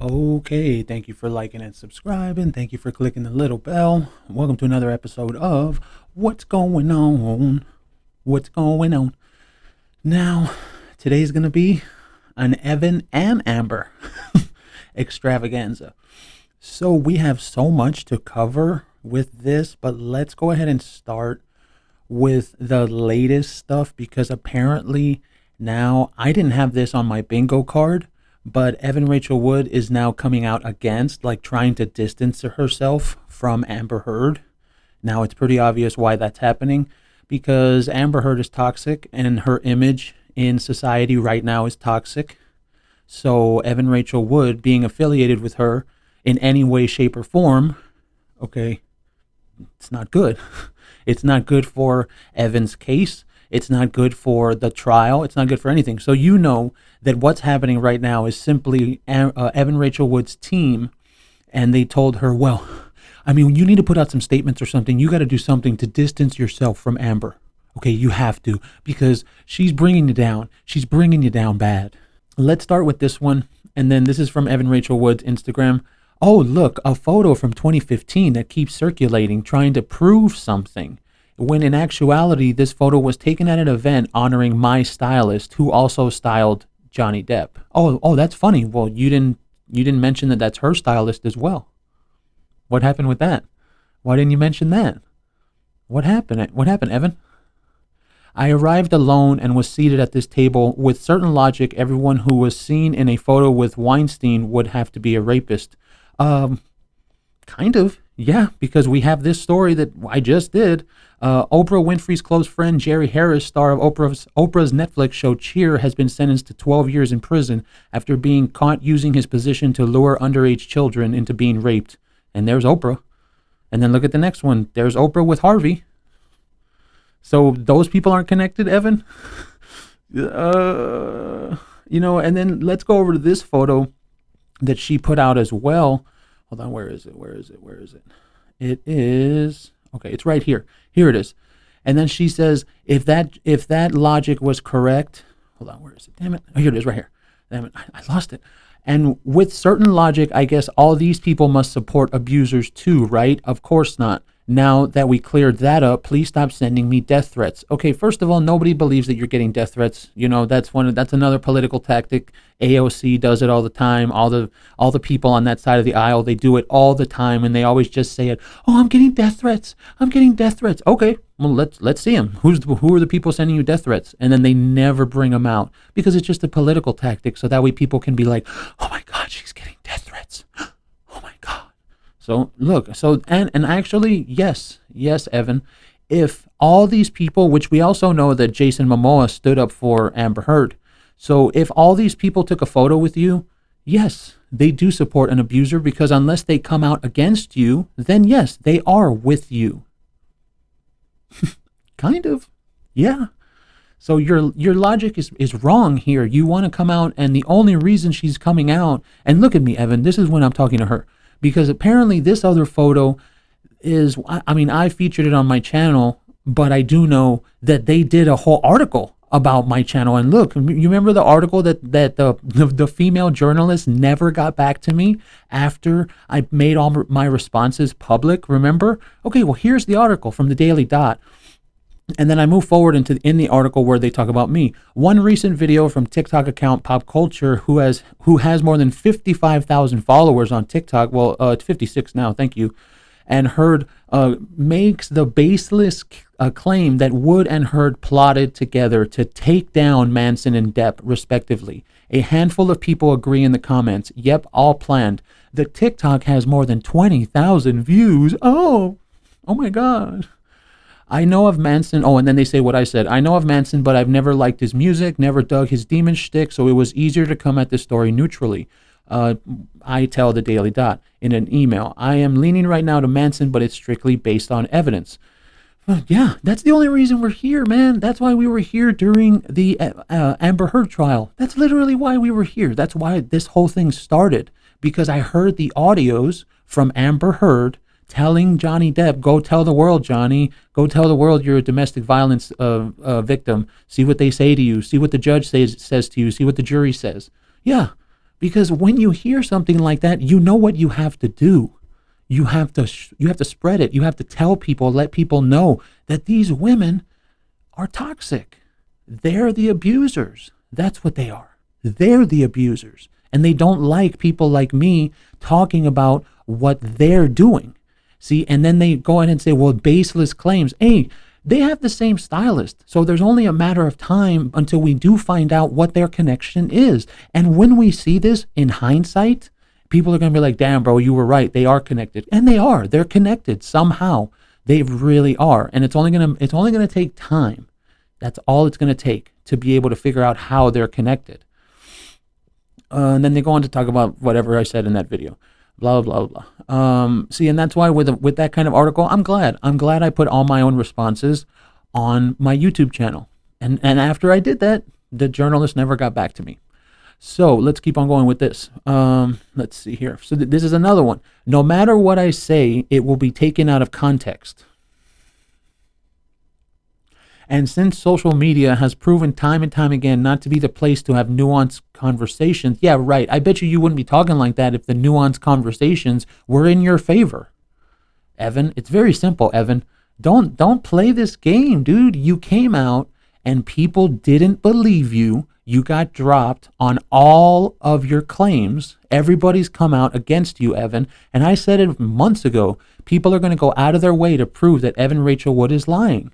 Okay, thank you for liking and subscribing. Thank you for clicking the little bell. Welcome to another episode of What's Going On? What's Going On? Now, today's going to be an Evan and Amber extravaganza. So we have so much to cover with this, but let's go ahead and start with the latest stuff because apparently now I didn't have this on my bingo card, but Evan Rachel Wood is now coming out against, like trying to distance herself from Amber Heard. Now it's pretty obvious why that's happening because Amber Heard is toxic and her image in society right now is toxic. So Evan Rachel Wood being affiliated with her in any way, shape, or form, okay, it's not good. It's not good for Evan's case. It's not good for the trial. It's not good for anything. So you know that what's happening right now is simply Evan Rachel Wood's team, and they told her, well, I mean, you need to put out some statements or something. You got to do something to distance yourself from Amber. Okay, you have to, because she's bringing you down. She's bringing you down bad. Let's start with this one, and then this is from Evan Rachel Wood's Instagram. Oh, look, a photo from 2015 that keeps circulating, trying to prove something. When in actuality, this photo was taken at an event honoring my stylist, who also styled Johnny Depp. Oh, that's funny. Well, you didn't mention that that's her stylist as well. What happened with that? Why didn't you mention that? What happened? What happened, Evan? I arrived alone and was seated at this table. With certain logic, everyone who was seen in a photo with Weinstein would have to be a rapist. Kind of, yeah, because we have this story that I just did. Oprah Winfrey's close friend Jerry Harris, star of Oprah's Netflix show Cheer, has been sentenced to 12 years in prison after being caught using his position to lure underage children into being raped. And there's Oprah. And then look at the next one. There's Oprah with Harvey. So those people aren't connected, Evan? And then let's go over to this photo that she put out as well. Hold on, where is it? It is, okay, it's right here. Here it is. And then she says, if that logic was correct, hold on, where is it? Damn it. Oh, here it is, right here. Damn it, I lost it. And with certain logic, I guess all these people must support abusers too, right? Of course not. Now that we cleared that up, please stop sending me death threats. Okay, first of all, nobody believes that you're getting death threats. You know, that's another political tactic. AOC does it all the time. All the people on that side of the aisle, they do it all the time, and they always just say it. Oh, I'm getting death threats. I'm getting death threats. Okay, well let's see them. Who are the people sending you death threats? And then they never bring them out because it's just a political tactic. So that way people can be like, oh my God, she's getting death threats. Oh my God. So look, and actually, yes, Evan, if all these people, which we also know that Jason Momoa stood up for Amber Heard, so if all these people took a photo with you, yes, they do support an abuser because unless they come out against you, then yes, they are with you. Kind of, yeah. So your logic is wrong here. You want to come out, and the only reason she's coming out, and look at me, Evan, this is when I'm talking to her. Because apparently this other photo is, I mean, I featured it on my channel, but I do know that they did a whole article about my channel. And look, you remember the article that the female journalist never got back to me after I made all my responses public, remember? Okay, well, here's the article from the Daily Dot. And then I move forward in the article where they talk about me. One recent video from TikTok account Pop Culture, who has more than 55,000 followers on TikTok. Well, it's 56 now. Thank you. And Heard makes the baseless claim that Wood and Heard plotted together to take down Manson and Depp, respectively. A handful of people agree in the comments. Yep, all planned. The TikTok has more than 20,000 views. Oh my God. I know of Manson. Oh, and then they say what I said. I know of Manson, but I've never liked his music, never dug his demon shtick, so it was easier to come at this story neutrally. I tell the Daily Dot in an email. I am leaning right now to Manson, but it's strictly based on evidence. Yeah, that's the only reason we're here, man. That's why we were here during the Amber Heard trial. That's literally why we were here. That's why this whole thing started, because I heard the audios from Amber Heard telling Johnny Depp, go tell the world, Johnny, go tell the world you're a domestic violence victim. See what they say to you. See what the judge says to you. See what the jury says. Yeah, Because when you hear something like that, you know what you have to do. You have to spread it. You have to tell people, let people know that these women are toxic. They're the abusers. That's what they are. They're the abusers. And they don't like people like me talking about what they're doing. See, and then they go ahead and say, well, baseless claims. Hey, they have the same stylist. So there's only a matter of time until we do find out what their connection is. And when we see this in hindsight, people are going to be like, damn, bro, you were right. They are connected. And they are. They're connected somehow. They really are. And it's only going to take time. That's all it's going to take to be able to figure out how they're connected. And then they go on to talk about whatever I said in that video. Blah, blah, blah. See, and that's why with that kind of article, I'm glad I put all my own responses on my YouTube channel. And after I did that, the journalist never got back to me. So let's keep on going with this. Let's see here. So this is another one. No matter what I say, it will be taken out of context. And since social media has proven time and time again not to be the place to have nuanced conversations, yeah, right. I bet you wouldn't be talking like that if the nuanced conversations were in your favor. Evan, it's very simple, Evan. Don't play this game, dude. You came out and people didn't believe you. You got dropped on all of your claims. Everybody's come out against you, Evan. And I said it months ago. People are going to go out of their way to prove that Evan Rachel Wood is lying.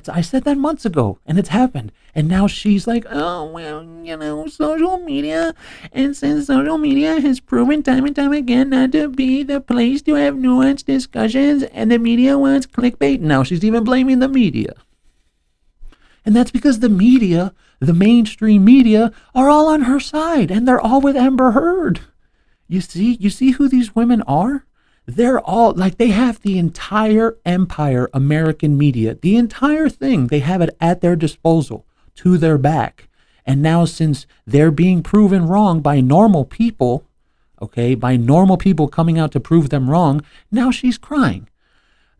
I said that months ago, and it's happened. And now she's like, oh, well, social media. And since social media has proven time and time again not to be the place to have nuanced discussions, and the media wants clickbait, now she's even blaming the media. And that's because the media, the mainstream media, are all on her side, and they're all with Amber Heard. You see who these women are? They're all like, they have the entire empire, American media, the entire thing. They have it at their disposal, to their back. And now, since they're being proven wrong by normal people, okay, by normal people coming out to prove them wrong, now she's crying.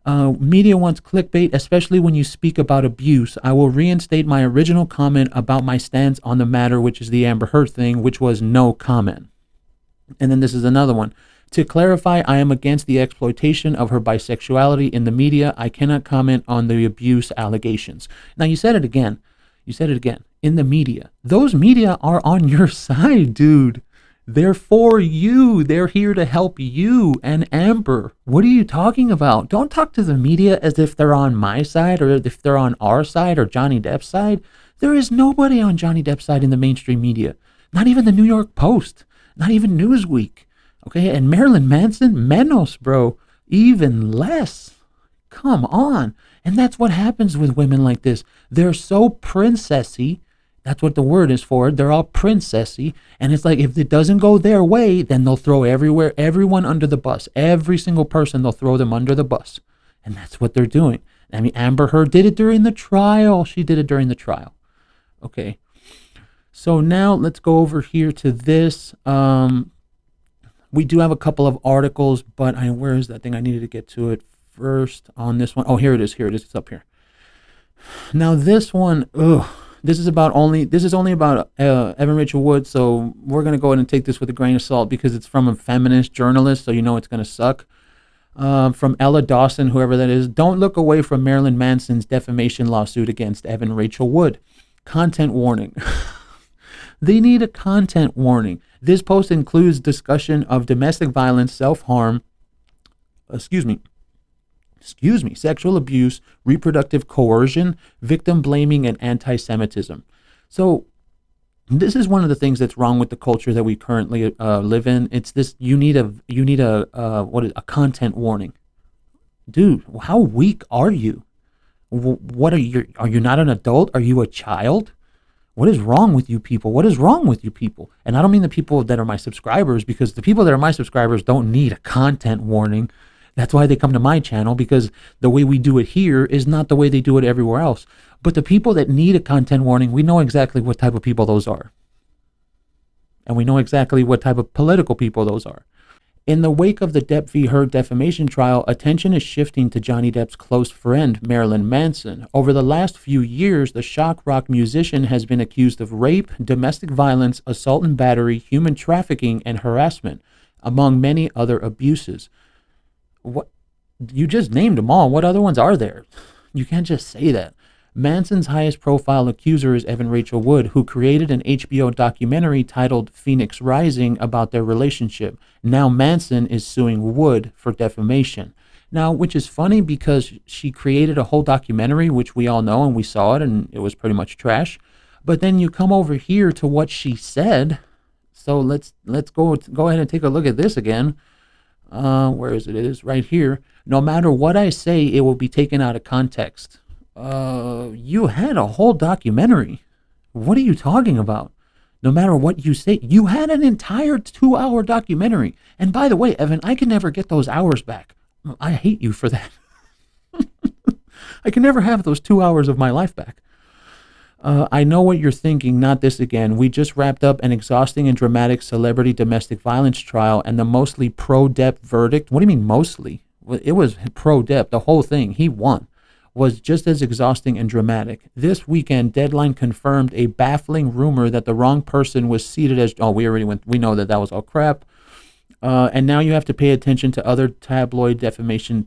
Media wants clickbait, especially when you speak about abuse. I will reinstate my original comment about my stance on the matter, which is the Amber Heard thing, which was no comment. And then this is another one. To clarify, I am against the exploitation of her bisexuality in the media. I cannot comment on the abuse allegations. Now, you said it again. In the media. Those media are on your side, dude. They're for you. They're here to help you and Amber. What are you talking about? Don't talk to the media as if they're on my side or if they're on our side or Johnny Depp's side. There is nobody on Johnny Depp's side in the mainstream media. Not even the New York Post. Not even Newsweek. Okay, and Marilyn Manson, menos, bro, even less. Come on. And that's what happens with women like this. They're so princessy. That's what the word is for. They're all princessy. And it's like, if it doesn't go their way, then they'll throw everyone under the bus. Every single person, they'll throw them under the bus. And that's what they're doing. I mean, Amber Heard did it during the trial. She did it during the trial. Okay. So now let's go over here to this. We do have a couple of articles, but where is that thing? I needed to get to it first on this one. Oh, here it is. It's up here. Now this one, this is only about Evan Rachel Wood, so we're going to go ahead and take this with a grain of salt because it's from a feminist journalist, so you know it's going to suck. From Ella Dawson, whoever that is. Don't look away from Marilyn Manson's defamation lawsuit against Evan Rachel Wood. Content warning. They need a content warning. This post includes discussion of domestic violence, self-harm, sexual abuse, reproductive coercion, victim blaming, and anti-Semitism. So this is one of the things that's wrong with the culture that we currently live in. It's this: you need a content warning. Dude, how weak are you? What are you not an adult? Are you a child? What is wrong with you people? What is wrong with you people? And I don't mean the people that are my subscribers, because the people that are my subscribers don't need a content warning. That's why they come to my channel, because the way we do it here is not the way they do it everywhere else. But the people that need a content warning, we know exactly what type of people those are. And we know exactly what type of political people those are. In the wake of the Depp v. Heard defamation trial, attention is shifting to Johnny Depp's close friend, Marilyn Manson. Over the last few years, the shock rock musician has been accused of rape, domestic violence, assault and battery, human trafficking, and harassment, among many other abuses. What? You just named them all. What other ones are there? You can't just say that. Manson's highest profile accuser is Evan Rachel Wood, who created an HBO documentary titled Phoenix Rising about their relationship. Now Manson is suing Wood for defamation. Now, which is funny because she created a whole documentary, which we all know and we saw it, and it was pretty much trash. But then you come over here to what she said. So let's go ahead and take a look at this again. Where is it? It is right here. No matter what I say, it will be taken out of context. You had a whole documentary. What are you talking about? No matter what you say, you had an entire 2-hour documentary. And by the way, Evan, I can never get those hours back. I hate you for that. I can never have those 2 hours of my life back. I know what you're thinking, not this again. We just wrapped up an exhausting and dramatic celebrity domestic violence trial, and the mostly pro-Depp verdict, what do you mean mostly? It was pro-Depp, the whole thing, he won, was just as exhausting and dramatic. This weekend, Deadline confirmed a baffling rumor that the wrong person was seated as, we know that was all crap. And now you have to pay attention to another tabloid defamation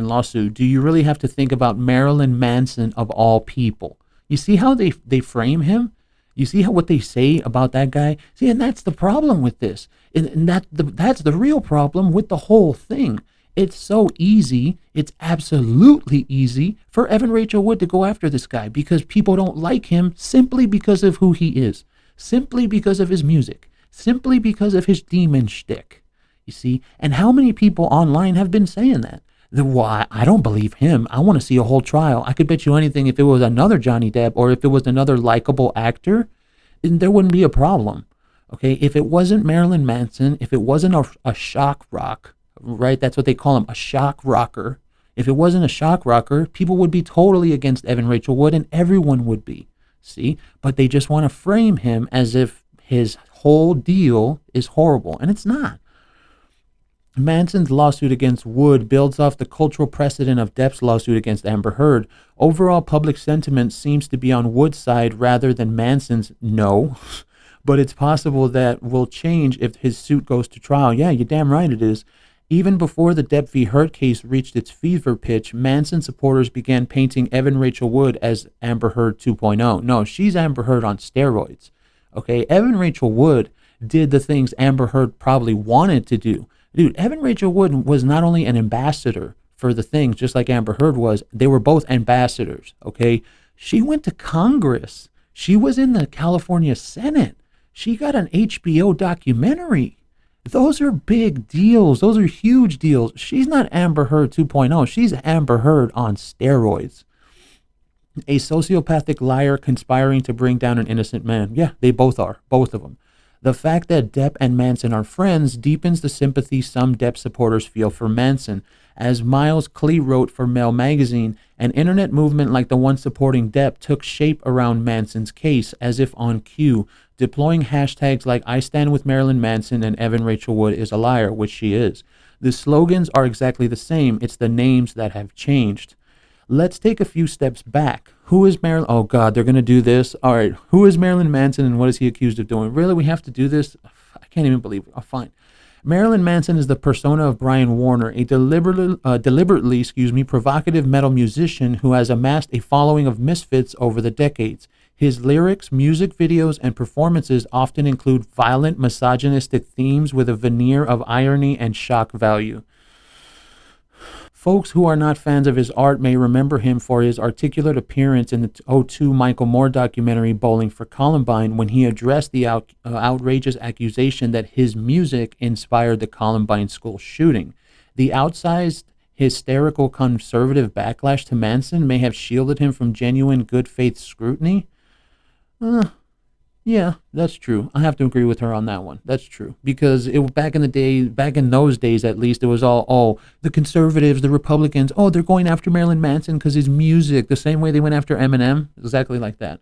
lawsuit. Do you really have to think about Marilyn Manson of all people? You see how they frame him? You see what they say about that guy? See, and that's the problem with this. And that's the real problem with the whole thing. It's so easy, it's absolutely easy for Evan Rachel Wood to go after this guy because people don't like him simply because of who he is, simply because of his music, simply because of his demon shtick. You see? And how many people online have been saying that? Why, I don't believe him. I want to see a whole trial. I could bet you anything if it was another Johnny Depp or if it was another likable actor, then there wouldn't be a problem. Okay? If it wasn't Marilyn Manson, if it wasn't a shock rock, right? That's what they call him, a shock rocker. If it wasn't a shock rocker, people would be totally against Evan Rachel Wood and everyone would be. See? But they just want to frame him as if his whole deal is horrible, and it's not. Manson's lawsuit against Wood builds off the cultural precedent of Depp's lawsuit against Amber Heard. Overall public sentiment seems to be on Wood's side rather than Manson's. No, but it's possible that will change if his suit goes to trial. Yeah, you're damn right it is. Even before the Depp v. Heard case reached its fever pitch, Manson supporters began painting Evan Rachel Wood as Amber Heard 2.0. No, she's Amber Heard on steroids. Okay, Evan Rachel Wood did the things Amber Heard probably wanted to do. Dude, Evan Rachel Wood was not only an ambassador for the things, just like Amber Heard was, they were both ambassadors, okay? She went to Congress. She was in the California Senate. She got an HBO documentary. Those are big deals. Those are huge deals. She's not Amber Heard 2.0. She's Amber Heard on steroids. A sociopathic liar conspiring to bring down an innocent man. Yeah, they both are, both of them. The fact that Depp and Manson are friends deepens the sympathy some Depp supporters feel for Manson. As Miles Klee wrote for Mel magazine, an internet movement like the one supporting Depp took shape around Manson's case, as if on cue, deploying hashtags like I stand with Marilyn Manson and Evan Rachel Wood is a liar, which she is. The slogans are exactly the same. It's the names that have changed. Let's take a few steps back. Who is Marilyn? Oh, God, they're going to do this. All right, who is Marilyn Manson and what is he accused of doing? Really, we have to do this? I can't even believe it. Oh, fine. Marilyn Manson is the persona of Brian Warner, a deliberately provocative metal musician who has amassed a following of misfits over the decades. His lyrics, music videos, and performances often include violent, misogynistic themes with a veneer of irony and shock value. Folks who are not fans of his art may remember him for his articulate appearance in the 2002 Michael Moore documentary Bowling for Columbine, when he addressed the outrageous accusation that his music inspired the Columbine school shooting. The outsized, hysterical, conservative backlash to Manson may have shielded him from genuine good faith scrutiny. Yeah, that's true. I have to agree with her on that one. That's true. Because back in those days at least, it was all, the conservatives, the Republicans, they're going after Marilyn Manson because his music, the same way they went after Eminem, exactly like that.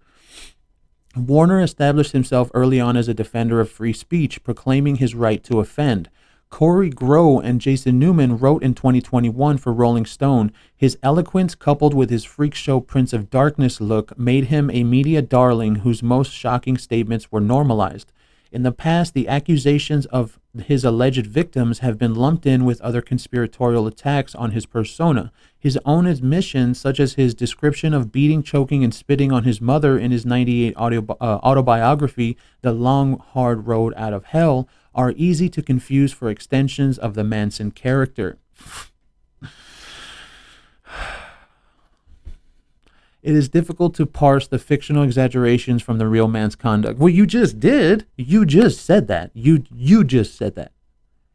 Warner established himself early on as a defender of free speech, proclaiming his right to offend. Corey Grow and Jason Newman wrote in 2021 for Rolling Stone, his eloquence coupled with his freak show Prince of Darkness look made him a media darling whose most shocking statements were normalized. In the past, the accusations of his alleged victims have been lumped in with other conspiratorial attacks on his persona. His own admissions, such as his description of beating, choking, and spitting on his mother in his '98 autobiography, The Long, Hard Road Out of Hell, are easy to confuse for extensions of the Manson character. It is difficult to parse the fictional exaggerations from the real man's conduct. Well, you just did. You just said that. You just said that.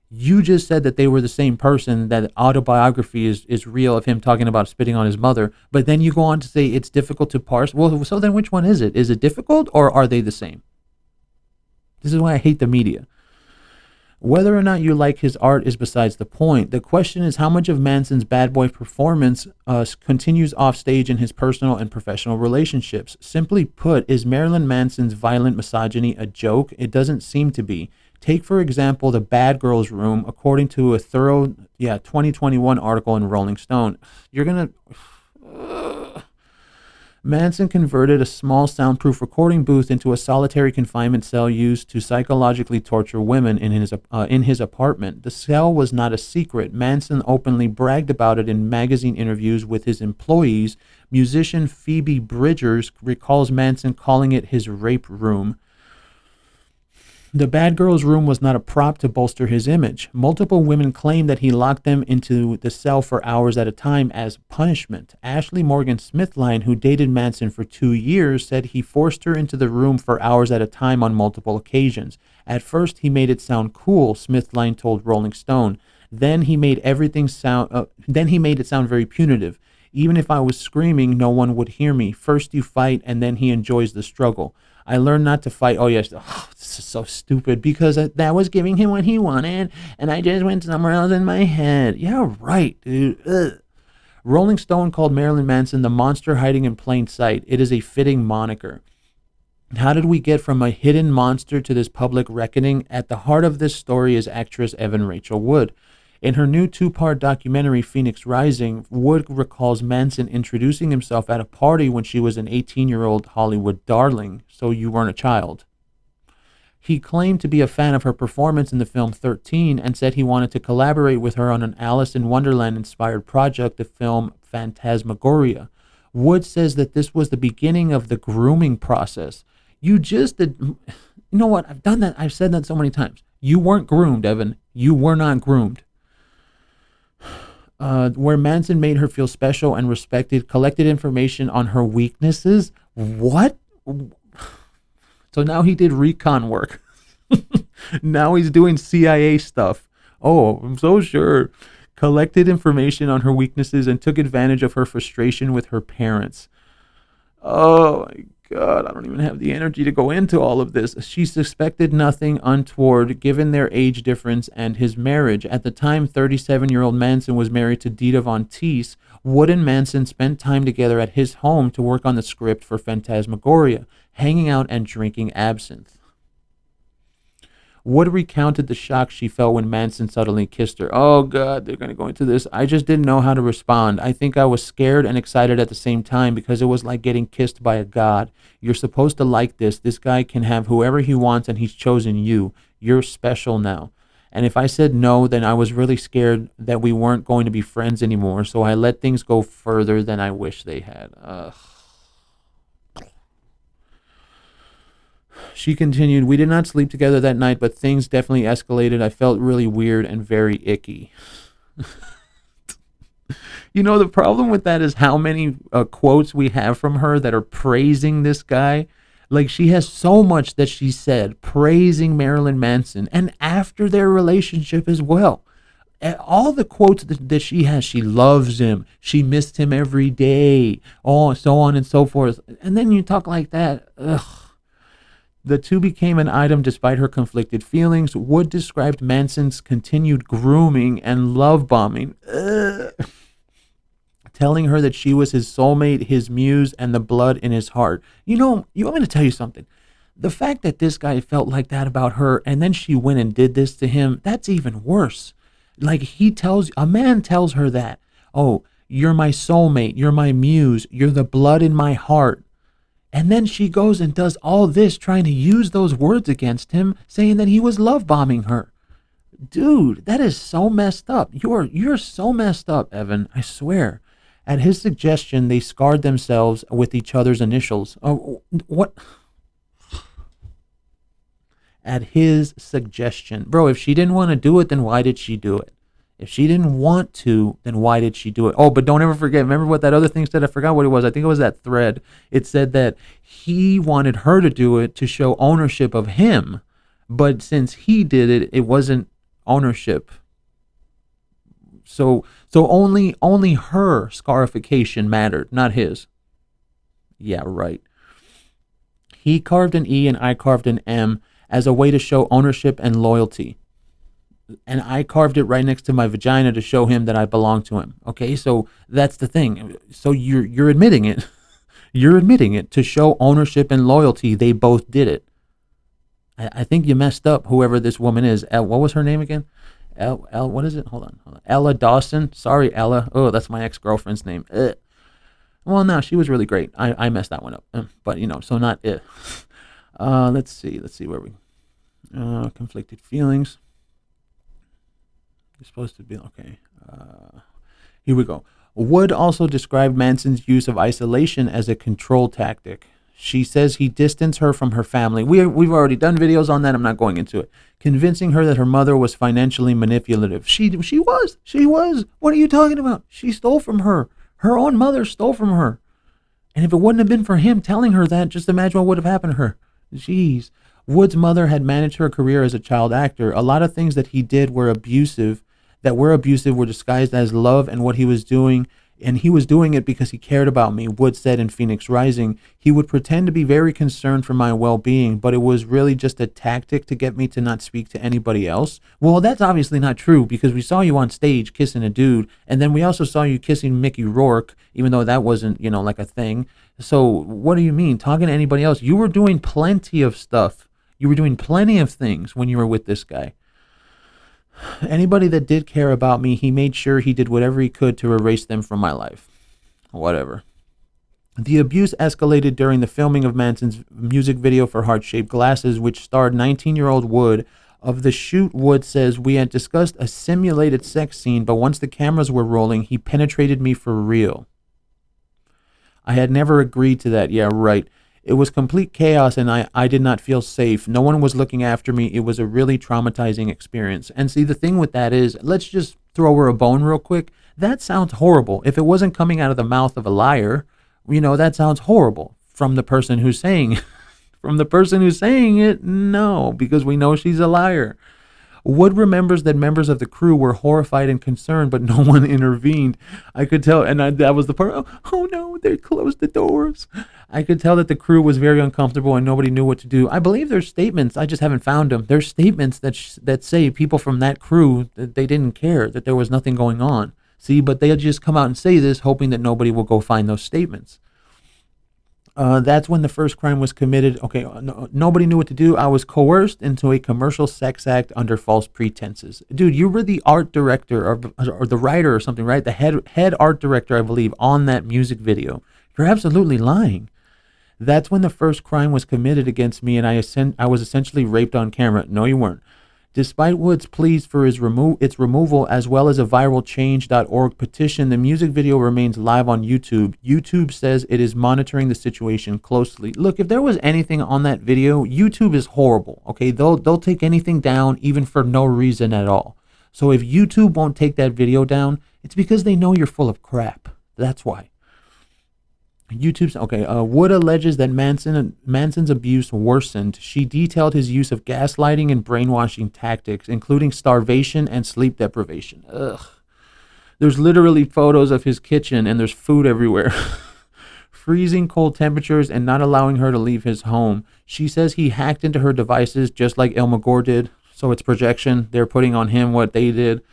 You just said that they were the same person, that autobiography is real of him talking about spitting on his mother. But then you go on to say it's difficult to parse. Well, so then which one is it? Is it difficult or are they the same? This is why I hate the media. Whether or not you like his art is besides the point. The question is how much of Manson's bad boy performance continues off stage in his personal and professional relationships. Simply put, is Marilyn Manson's violent misogyny a joke? It doesn't seem to be. Take, for example, the Bad Girls Room, according to a thorough 2021 article in Rolling Stone. You're going to... Manson converted a small soundproof recording booth into a solitary confinement cell used to psychologically torture women in his apartment. The cell was not a secret. Manson openly bragged about it in magazine interviews with his employees. Musician Phoebe Bridgers recalls Manson calling it his rape room. The Bad Girls Room was not a prop to bolster his image. Multiple women claimed that he locked them into the cell for hours at a time as punishment. Ashley Morgan Smithline, who dated Manson for 2 years, said he forced her into the room for hours at a time on multiple occasions. At first, he made it sound cool, Smithline told Rolling Stone. Then he made it sound very punitive. Even if I was screaming, no one would hear me. First you fight, and then he enjoys the struggle. I learned not to fight. Oh, yes. Oh, this is so stupid because that was giving him what he wanted, and I just went somewhere else in my head. Yeah, right, dude. Ugh. Rolling Stone called Marilyn Manson the monster hiding in plain sight. It is a fitting moniker. How did we get from a hidden monster to this public reckoning? At the heart of this story is actress Evan Rachel Wood. In her new 2-part documentary, Phoenix Rising, Wood recalls Manson introducing himself at a party when she was an 18-year-old Hollywood darling, so you weren't a child. He claimed to be a fan of her performance in the film 13 and said he wanted to collaborate with her on an Alice in Wonderland-inspired project, the film Phantasmagoria. Wood says that this was the beginning of the grooming process. You know what? I've done that. I've said that so many times. You weren't groomed, Evan. You were not groomed. Where Manson made her feel special and respected, collected information on her weaknesses. What? So now he did recon work. Now he's doing CIA stuff. Oh, I'm so sure. Collected information on her weaknesses and took advantage of her frustration with her parents. Oh my God, I don't even have the energy to go into all of this. She suspected nothing untoward given their age difference and his marriage. At the time, 37-year-old Manson was married to Dita Von Teese. Wood and Manson spent time together at his home to work on the script for Phantasmagoria, hanging out and drinking absinthe. Wood recounted the shock she felt when Manson suddenly kissed her. Oh, God, they're going to go into this. I just didn't know how to respond. I think I was scared and excited at the same time because it was like getting kissed by a god. You're supposed to like this. This guy can have whoever he wants, and he's chosen you. You're special now. And if I said no, then I was really scared that we weren't going to be friends anymore, so I let things go further than I wish they had. Ugh. She continued, we did not sleep together that night, but things definitely escalated. I felt really weird and very icky. You know, the problem with that is how many quotes we have from her that are praising this guy. Like, she has so much that she said praising Marilyn Manson and after their relationship as well. All the quotes that she has, she loves him. She missed him every day. Oh, so on and so forth. And then you talk like that. Ugh. The two became an item despite her conflicted feelings. Wood described Manson's continued grooming and love bombing, telling her that she was his soulmate, his muse, and the blood in his heart. You know, you want me to tell you something? The fact that this guy felt like that about her and then she went and did this to him, that's even worse. Like a man tells her that, oh, you're my soulmate, you're my muse, you're the blood in my heart. And then she goes and does all this trying to use those words against him, saying that he was love bombing her. Dude, that is so messed up. You're so messed up, Evan, I swear. At his suggestion, they scarred themselves with each other's initials. Oh, what? At his suggestion. Bro, if she didn't want to do it, then why did she do it? If she didn't want to, then why did she do it? Oh, but don't ever forget. Remember what that other thing said? I forgot what it was. I think it was that thread. It said that he wanted her to do it to show ownership of him. But since he did it, it wasn't ownership. So only her scarification mattered, not his. Yeah, right. He carved an E and I carved an M as a way to show ownership and loyalty. And I carved it right next to my vagina to show him that I belong to him. Okay, so that's the thing. So you're admitting it. You're admitting it to show ownership and loyalty. They both did it. I think you messed up, whoever this woman is. What was her name again? What is it? Hold on. Ella Dawson. Sorry, Ella. Oh, that's my ex-girlfriend's name. Ugh. Well, no, she was really great. I messed that one up. But, so not it. Let's see where we... conflicted feelings. It's supposed to be... Okay. Here we go. Wood also described Manson's use of isolation as a control tactic. She says he distanced her from her family. We've already done videos on that. I'm not going into it. Convincing her that her mother was financially manipulative. She was. What are you talking about? She stole from her. Her own mother stole from her. And if it wouldn't have been for him telling her that, just imagine what would have happened to her. Jeez. Wood's mother had managed her career as a child actor. A lot of things that he did were abusive, were disguised as love and what he was doing. And he was doing it because he cared about me, Wood said in Phoenix Rising. He would pretend to be very concerned for my well-being, but it was really just a tactic to get me to not speak to anybody else. Well, that's obviously not true, because we saw you on stage kissing a dude, and then we also saw you kissing Mickey Rourke, even though that wasn't, like a thing. So what do you mean? Talking to anybody else? You were doing plenty of stuff. You were doing plenty of things when you were with this guy. Anybody that did care about me, he made sure he did whatever he could to erase them from my life. Whatever. The abuse escalated during the filming of Manson's music video for Heart-Shaped Glasses, which starred 19-year-old Wood. Of the shoot, Wood says, we had discussed a simulated sex scene, but once the cameras were rolling, he penetrated me for real. I had never agreed to that. Yeah, right. It was complete chaos, and I did not feel safe. No one was looking after me. It was a really traumatizing experience. And see, the thing with that is, let's just throw her a bone real quick. That sounds horrible. If it wasn't coming out of the mouth of a liar, that sounds horrible from the person who's saying it. From the person who's saying it, no, because we know she's a liar. Wood remembers that members of the crew were horrified and concerned, but no one intervened. I could tell, and that was the part, oh no, they closed the doors. I could tell that the crew was very uncomfortable and nobody knew what to do. I believe there's statements, I just haven't found them. There's statements that say people from that crew, that they didn't care, that there was nothing going on. See, but they'll just come out and say this, hoping that nobody will go find those statements. That's when the first crime was committed. Okay, nobody knew what to do. I was coerced into a commercial sex act under false pretenses. Dude, you were the art director or the writer or something, right? The head art director, I believe, on that music video. You're absolutely lying. That's when the first crime was committed against me, and I was essentially raped on camera. No, you weren't. Despite Wood's pleas for its removal, as well as a viral change.org petition, the music video remains live on YouTube. YouTube says it is monitoring the situation closely. Look, if there was anything on that video, YouTube is horrible. Okay, they'll take anything down, even for no reason at all. So if YouTube won't take that video down, it's because they know you're full of crap. That's why. Wood alleges that Manson's abuse worsened. She detailed his use of gaslighting and brainwashing tactics, including starvation and sleep deprivation. Ugh. There's literally photos of his kitchen, and there's food everywhere. Freezing cold temperatures and not allowing her to leave his home. She says he hacked into her devices just like Elmagor did. So it's projection. They're putting on him what they did.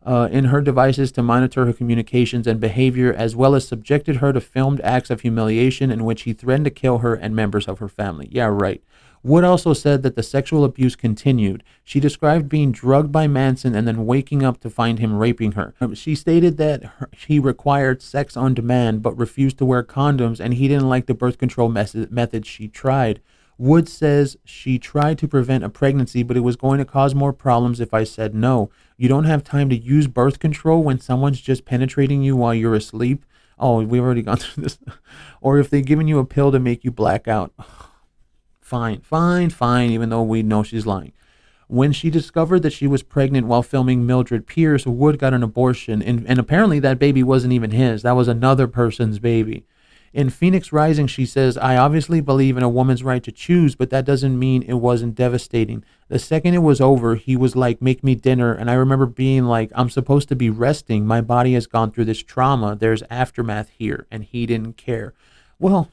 In her devices to monitor her communications and behavior, as well as subjected her to filmed acts of humiliation in which he threatened to kill her and members of her family. Yeah, right. Wood also said that the sexual abuse continued. She described being drugged by Manson and then waking up to find him raping her. She stated that he required sex on demand but refused to wear condoms, and he didn't like the birth control methods she tried. Wood says she tried to prevent a pregnancy, but it was going to cause more problems if I said no. You don't have time to use birth control when someone's just penetrating you while you're asleep. Oh, we've already gone through this. Or if they've given you a pill to make you black out. Fine, even though we know she's lying. When she discovered that she was pregnant while filming Mildred Pierce, Wood got an abortion, and apparently that baby wasn't even his. That was another person's baby. In Phoenix Rising, she says, I obviously believe in a woman's right to choose, but that doesn't mean it wasn't devastating. The second it was over, he was like, make me dinner. And I remember being like, I'm supposed to be resting. My body has gone through this trauma. There's aftermath here. And he didn't care. Well,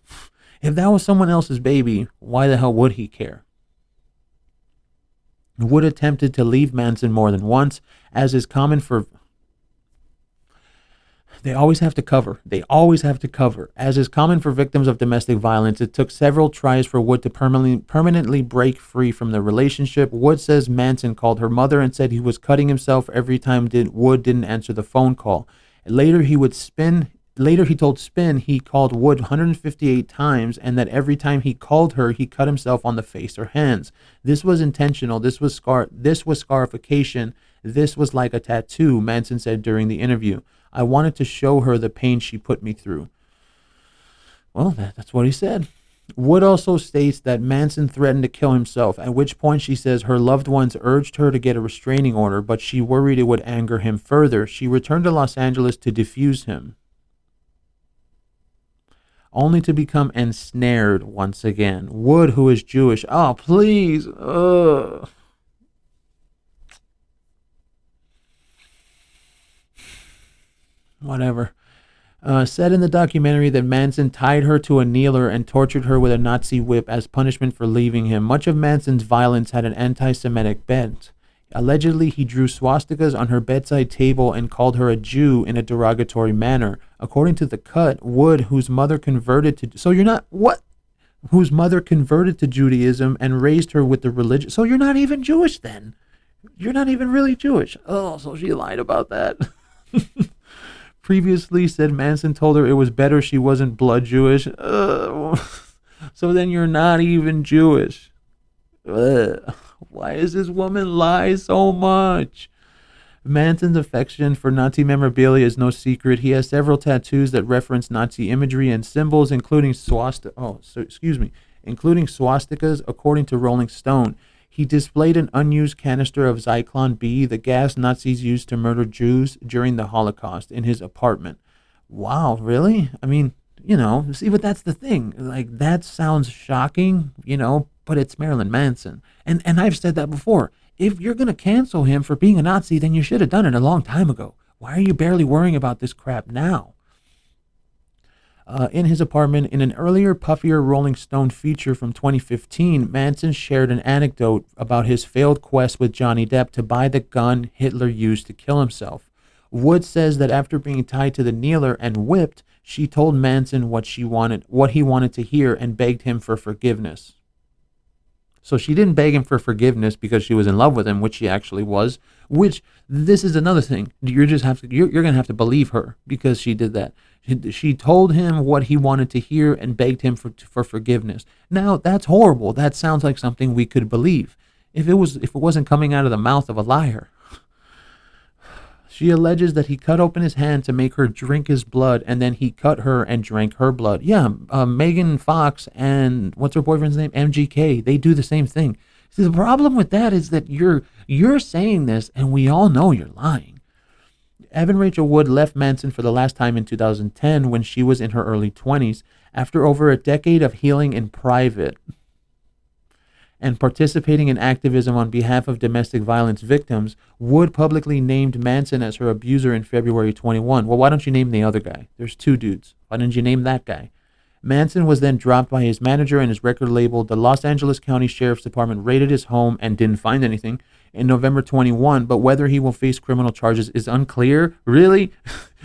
if that was someone else's baby, why the hell would he care? Wood attempted to leave Manson more than once, as is common for... They always have to cover. As is common for victims of domestic violence, it took several tries for Wood to permanently break free from the relationship. Wood says Manson called her mother and said he was cutting himself every time Wood didn't answer the phone call. Later, he told Spin he called Wood 158 times and that every time he called her, he cut himself on the face or hands. This was intentional. This was scarification. This was like a tattoo, Manson said during the interview. I wanted to show her the pain she put me through. Well, that's what he said. Wood also states that Manson threatened to kill himself, at which point she says her loved ones urged her to get a restraining order, but she worried it would anger him further. She returned to Los Angeles to defuse him, only to become ensnared once again. Wood, who is Jewish. Oh, please. Whatever. Said in the documentary that Manson tied her to a kneeler and tortured her with a Nazi whip as punishment for leaving him. Much of Manson's violence had an anti-Semitic bent. Allegedly, he drew swastikas on her bedside table and called her a Jew in a derogatory manner. According to The Cut, Wood, whose mother converted to... So you're not... What? Whose mother converted to Judaism and raised her with the religion... So you're not even Jewish then? You're not even really Jewish. Oh, so she lied about that. Previously said Manson told her it was better she wasn't blood Jewish. So then you're not even Jewish. Why does this woman lie so much? Manson's affection for Nazi memorabilia is no secret. He has several tattoos that reference Nazi imagery and symbols, including including swastikas, according to Rolling Stone. He displayed an unused canister of Zyklon B, the gas Nazis used to murder Jews during the Holocaust, in his apartment. Wow, really? I mean, see, but that's the thing. Like, that sounds shocking, but it's Marilyn Manson. And I've said that before. If you're going to cancel him for being a Nazi, then you should have done it a long time ago. Why are you barely worrying about this crap now? In his apartment, in an earlier, puffier Rolling Stone feature from 2015, Manson shared an anecdote about his failed quest with Johnny Depp to buy the gun Hitler used to kill himself. Wood says that after being tied to the kneeler and whipped, she told Manson what he wanted to hear, and begged him for forgiveness. So she didn't beg him for forgiveness because she was in love with him, which she actually was. Which, this is another thing. You're gonna have to believe her because she did that. She told him what he wanted to hear and begged him for forgiveness. Now, that's horrible. That sounds like something we could believe if it wasn't coming out of the mouth of a liar. She alleges that he cut open his hand to make her drink his blood, and then he cut her and drank her blood. Yeah, Megan Fox and what's her boyfriend's name? MGK. They do the same thing. See, the problem with that is that you're saying this, and we all know you're lying. Evan Rachel Wood left Manson for the last time in 2010 when she was in her early 20s, after over a decade of healing in private and participating in activism on behalf of domestic violence victims. Wood publicly named Manson as her abuser in February 21. Well, why don't you name the other guy? There's two dudes. Why didn't you name that guy? Manson was then dropped by his manager and his record label. The Los Angeles County Sheriff's Department raided his home and didn't find anything in November 21, but whether he will face criminal charges is unclear. Really?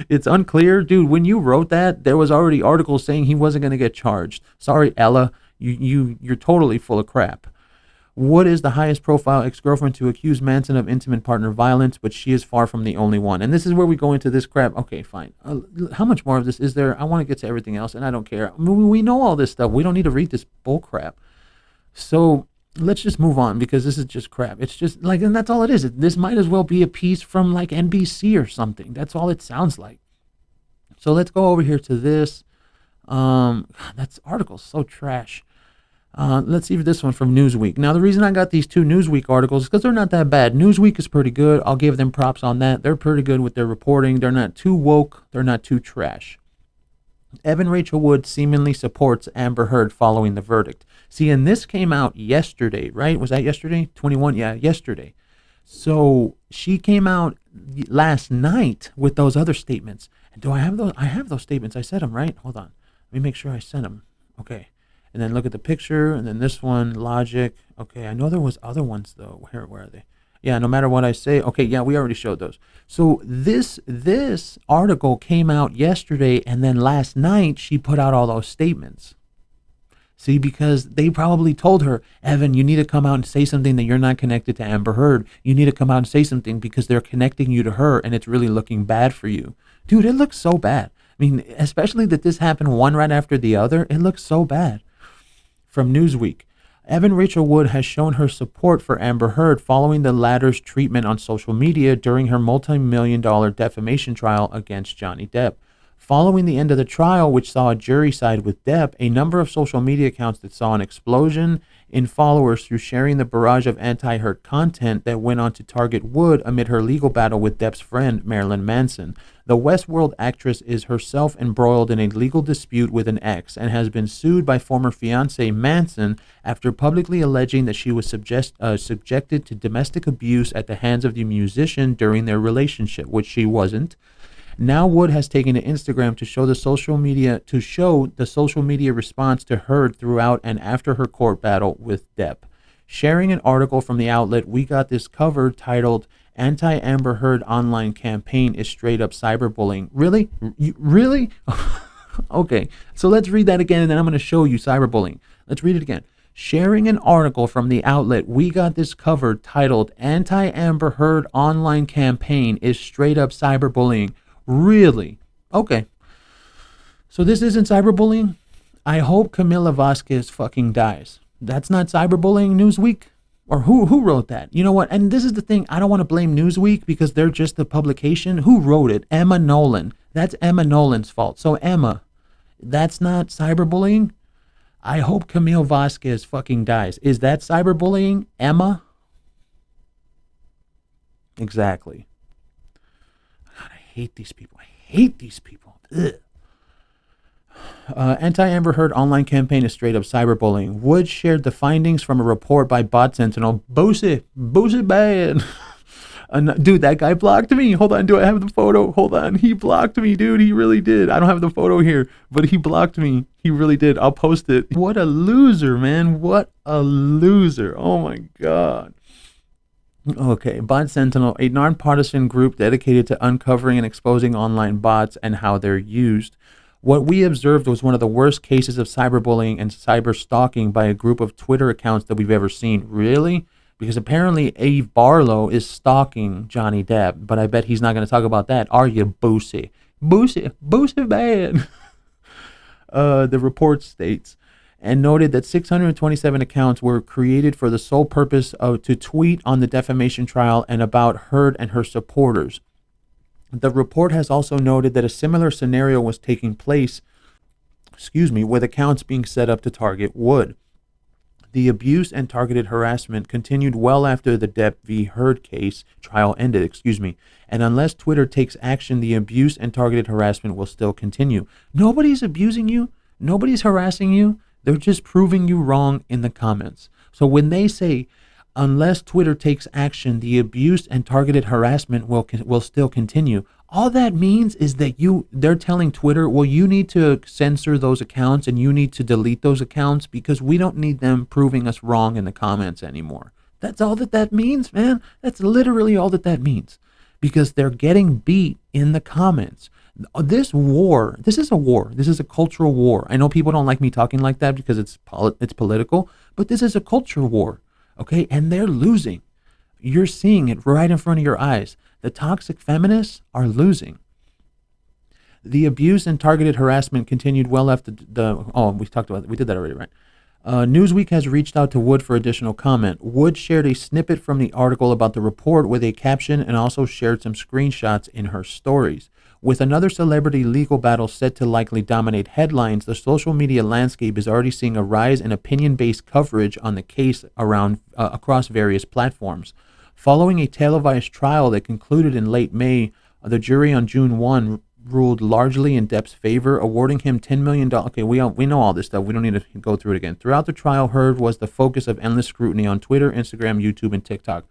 It's unclear? Dude, when you wrote that, there was already articles saying he wasn't going to get charged. Sorry, Ella, you're totally full of crap. Wood is the highest profile ex-girlfriend to accuse Manson of intimate partner violence, but she is far from the only one. And this is where we go into this crap. Okay, fine. How much more of this is there? I want to get to everything else, and I don't care. I mean, we know all this stuff. We don't need to read this bull crap. So let's just move on, because this is just crap. It's just like, and that's all it is. This might as well be a piece from like NBC or something. That's all it sounds like. So let's go over here to this. That article's so trash. Let's see this one from Newsweek. Now, the reason I got these two Newsweek articles is because they're not that bad. Newsweek is pretty good. I'll give them props on that. They're pretty good with their reporting. They're not too woke. They're not too trash. Evan Rachel Wood seemingly supports Amber Heard following the verdict. See, and this came out yesterday, right? Was that yesterday? 21? Yeah, yesterday. So she came out last night with those other statements. And do I have those? I have those statements. I said them, right? Hold on. Let me make sure I sent them. Okay. And then look at the picture, and then this one, logic. Okay, I know there was other ones though. Where are they? Yeah, no matter what I say. Okay, yeah, we already showed those. So this article came out yesterday, and then last night she put out all those statements. See, because they probably told her, Evan, you need to come out and say something that you're not connected to Amber Heard. You need to come out and say something because they're connecting you to her, and it's really looking bad for you. Dude, it looks so bad. I mean, especially that this happened one right after the other. It looks so bad. From Newsweek, Evan Rachel Wood has shown her support for Amber Heard following the latter's treatment on social media during her multi-million-dollar defamation trial against Johnny Depp. Following the end of the trial, which saw a jury side with Depp, a number of social media accounts that saw an explosion in followers through sharing the barrage of anti-Heard content that went on to target Wood amid her legal battle with Depp's friend, Marilyn Manson. The Westworld actress is herself embroiled in a legal dispute with an ex and has been sued by former fiancé Manson after publicly alleging that she was subjected to domestic abuse at the hands of the musician during their relationship, which she wasn't. Now Wood has taken to Instagram to show the social media response to Heard throughout and after her court battle with Depp. Sharing an article from the outlet We Got This Covered titled Anti-Amber Heard Online Campaign is Straight Up Cyberbullying. Really? Really? Okay, so let's read that again, and then I'm going to show you cyberbullying. Let's read it again. Sharing an article from the outlet We Got This Covered titled Anti-Amber Heard Online Campaign is Straight Up Cyberbullying. Really? Okay. So this isn't cyberbullying? I hope Camila Vasquez fucking dies. That's not cyberbullying, Newsweek? Or who wrote that? You know what? And this is the thing. I don't want to blame Newsweek because they're just the publication. Who wrote it? Emma Nolan. That's Emma Nolan's fault. So Emma, that's not cyberbullying? I hope Camille Vasquez fucking dies. Is that cyberbullying, Emma? Exactly. God, I hate these people. I hate these people. Ugh. Anti-Amber Heard online campaign is straight up cyberbullying. Wood shared the findings from a report by Bot Sentinel. Boosie bad. Dude, that guy blocked me. Hold on, do I have the photo? Hold on, he blocked me, dude. He really did. I don't have the photo here, but he blocked me. He really did. I'll post it. What a loser, man. What a loser. Oh my God. Okay, Bot Sentinel, a nonpartisan group dedicated to uncovering and exposing online bots and how they're used. What we observed was one of the worst cases of cyberbullying and cyber stalking by a group of Twitter accounts that we've ever seen. Really? Because apparently Eve Barlow is stalking Johnny Depp, but I bet he's not going to talk about that. Are you, Boosie? Boosie bad. The report states, and noted that 627 accounts were created for the sole purpose of to tweet on the defamation trial and about Heard and her supporters. The report has also noted that a similar scenario was taking place, with accounts being set up to target Wood. The abuse and targeted harassment continued well after the Depp v. Heard case trial ended, and unless Twitter takes action, the abuse and targeted harassment will still continue. Nobody's abusing you. Nobody's harassing you. They're just proving you wrong in the comments. So when they say, unless Twitter takes action, the abuse and targeted harassment will still continue. All that means is that they're telling Twitter, well, you need to censor those accounts and you need to delete those accounts because we don't need them proving us wrong in the comments anymore. That's all that means, man. That's literally all that means, because they're getting beat in the comments. This is a war. This is a cultural war. I know people don't like me talking like that because it's political, but this is a culture war. Okay, and they're losing. You're seeing it right in front of your eyes. The toxic feminists are losing. The abuse and targeted harassment continued well after we talked about it. We did that already, right? Newsweek has reached out to Wood for additional comment. Wood shared a snippet from the article about the report with a caption and also shared some screenshots in her stories. With another celebrity legal battle set to likely dominate headlines, the social media landscape is already seeing a rise in opinion-based coverage on the case across various platforms. Following a televised trial that concluded in late May, the jury on June 1 ruled largely in Depp's favor, awarding him $10 million. Okay, we know all this stuff. We don't need to go through it again. Throughout the trial, Heard was the focus of endless scrutiny on Twitter, Instagram, YouTube, and TikTok.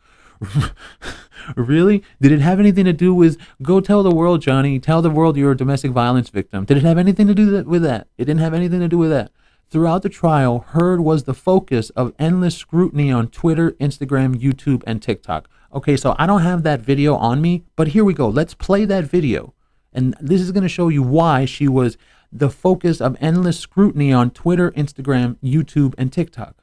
Really? Did it have anything to do with, go tell the world, Johnny, tell the world you're a domestic violence victim? Did it have anything to do with that? It didn't have anything to do with that. Throughout the trial, Heard was the focus of endless scrutiny on Twitter, Instagram, YouTube, and TikTok. Okay, so I don't have that video on me, but here we go. Let's play that video. And this is going to show you why she was the focus of endless scrutiny on Twitter, Instagram, YouTube, and TikTok.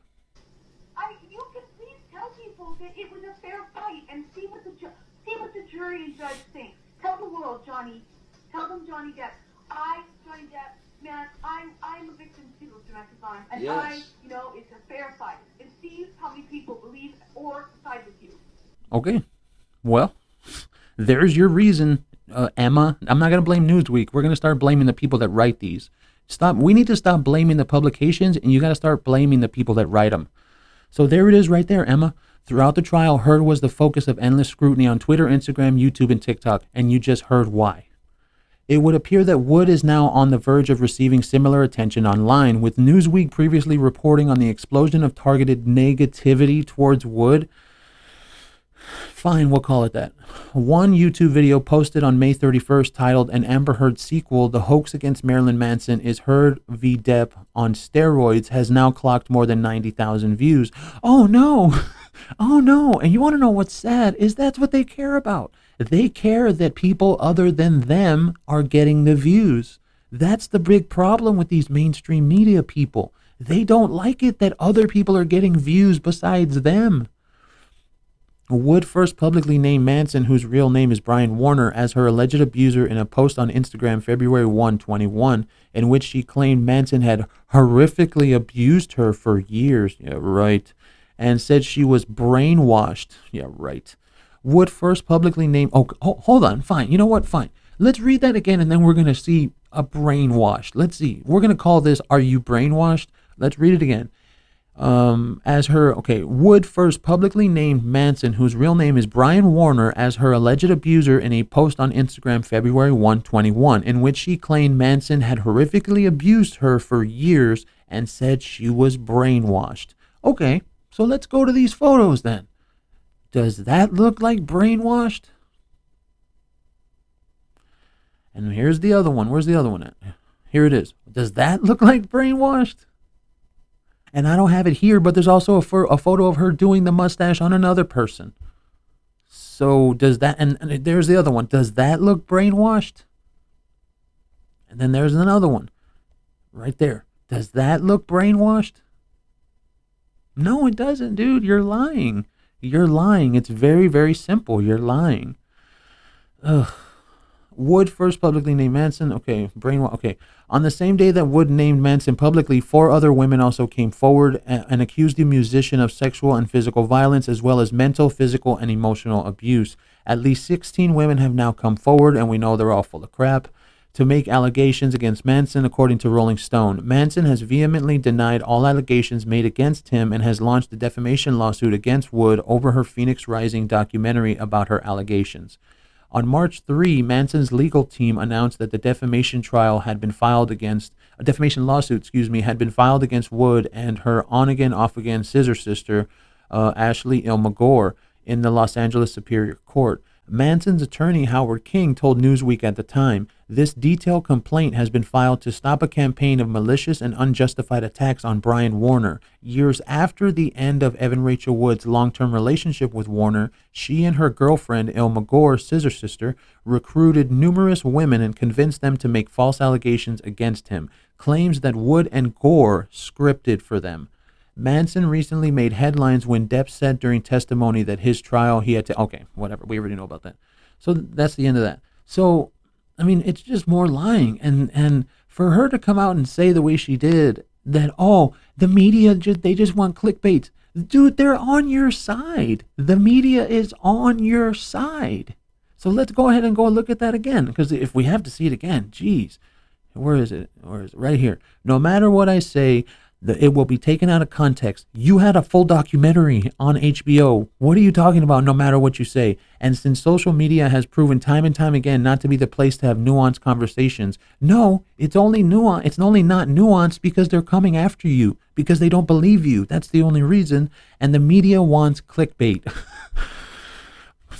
You can please tell people that it was a fair fight and see what the jury and judge think. Tell the world, Johnny. Tell them, Johnny Depp. Johnny Depp, man, I'm a victim too of domestic violence, and yes. It's a fair fight. And see how many people believe or side with you. Okay, well, there's your reason. Emma, I'm not going to blame Newsweek. We're going to start blaming the people that write these. We need to stop blaming the publications, and you got to start blaming the people that write them. So there it is right there, Emma. Throughout the trial, Heard was the focus of endless scrutiny on Twitter, Instagram, YouTube, and TikTok, and you just heard why. It would appear that Wood is now on the verge of receiving similar attention online, with Newsweek previously reporting on the explosion of targeted negativity towards Wood. Fine, we'll call it that. One YouTube video posted on May 31st titled An Amber Heard Sequel, The Hoax Against Marilyn Manson is Heard v. Depp on Steroids has now clocked more than 90,000 views. Oh no! Oh no! And you want to know what's sad is that's what they care about. They care that people other than them are getting the views. That's the big problem with these mainstream media people. They don't like it that other people are getting views besides them. Wood first publicly named Manson, whose real name is Brian Warner, as her alleged abuser in a post on Instagram February 1, 2021, in which she claimed Manson had horrifically abused her for years. Yeah, right. And said she was brainwashed. Yeah, right. Wood first publicly named... Oh, hold on. Fine. You know what? Fine. Let's read that again, and then we're going to see a brainwashed. Let's see. We're going to call this, Are You Brainwashed? Let's read it again. Wood first publicly named Manson, whose real name is Brian Warner, as her alleged abuser in a post on Instagram February 1, 2021, in which she claimed Manson had horrifically abused her for years and said she was brainwashed. Okay, so let's go to these photos then. Does that look like brainwashed? And here's the other one. Where's the other one at? Here it is. Does that look like brainwashed? And I don't have it here, but there's also a photo of her doing the mustache on another person. So does that, and there's the other one. Does that look brainwashed? And then there's another one right there. Does that look brainwashed? No, it doesn't, dude. You're lying. You're lying. It's very, very simple. You're lying. Ugh. Wood first publicly named Manson. Okay, brainwash. Okay. On the same day that Wood named Manson publicly, 4 other women also came forward and accused the musician of sexual and physical violence, as well as mental, physical, and emotional abuse. At least 16 women have now come forward, and we know they're all full of crap, to make allegations against Manson, according to Rolling Stone. Manson has vehemently denied all allegations made against him and has launched a defamation lawsuit against Wood over her Phoenix Rising documentary about her allegations. On March 3, Manson's legal team announced that the defamation lawsuit, had been filed against Wood and her on-again, off-again scissor sister, Ashley Ilmagor, in the Los Angeles Superior Court. Manson's attorney, Howard King, told Newsweek at the time, this detailed complaint has been filed to stop a campaign of malicious and unjustified attacks on Brian Warner. Years after the end of Evan Rachel Wood's long-term relationship with Warner, she and her girlfriend, Ilmagor, scissor sister, recruited numerous women and convinced them to make false allegations against him, claims that Wood and Gore scripted for them. Manson recently made headlines when Depp said during testimony that his trial he had to. Okay, whatever. We already know about that. So that's the end of that. So, I mean, it's just more lying. And for her to come out and say the way she did that, oh, the media, they just want clickbait. Dude, they're on your side. The media is on your side. So let's go ahead and go look at that again. Because if we have to see it again, geez. Where is it? Right here. No matter what I say, it will be taken out of context. You had a full documentary on HBO. What are you talking about? No matter what you say. And since social media has proven time and time again not to be the place to have nuanced conversations, no, it's only nuance. It's only not nuanced because they're coming after you because they don't believe you. That's the only reason. And the media wants clickbait.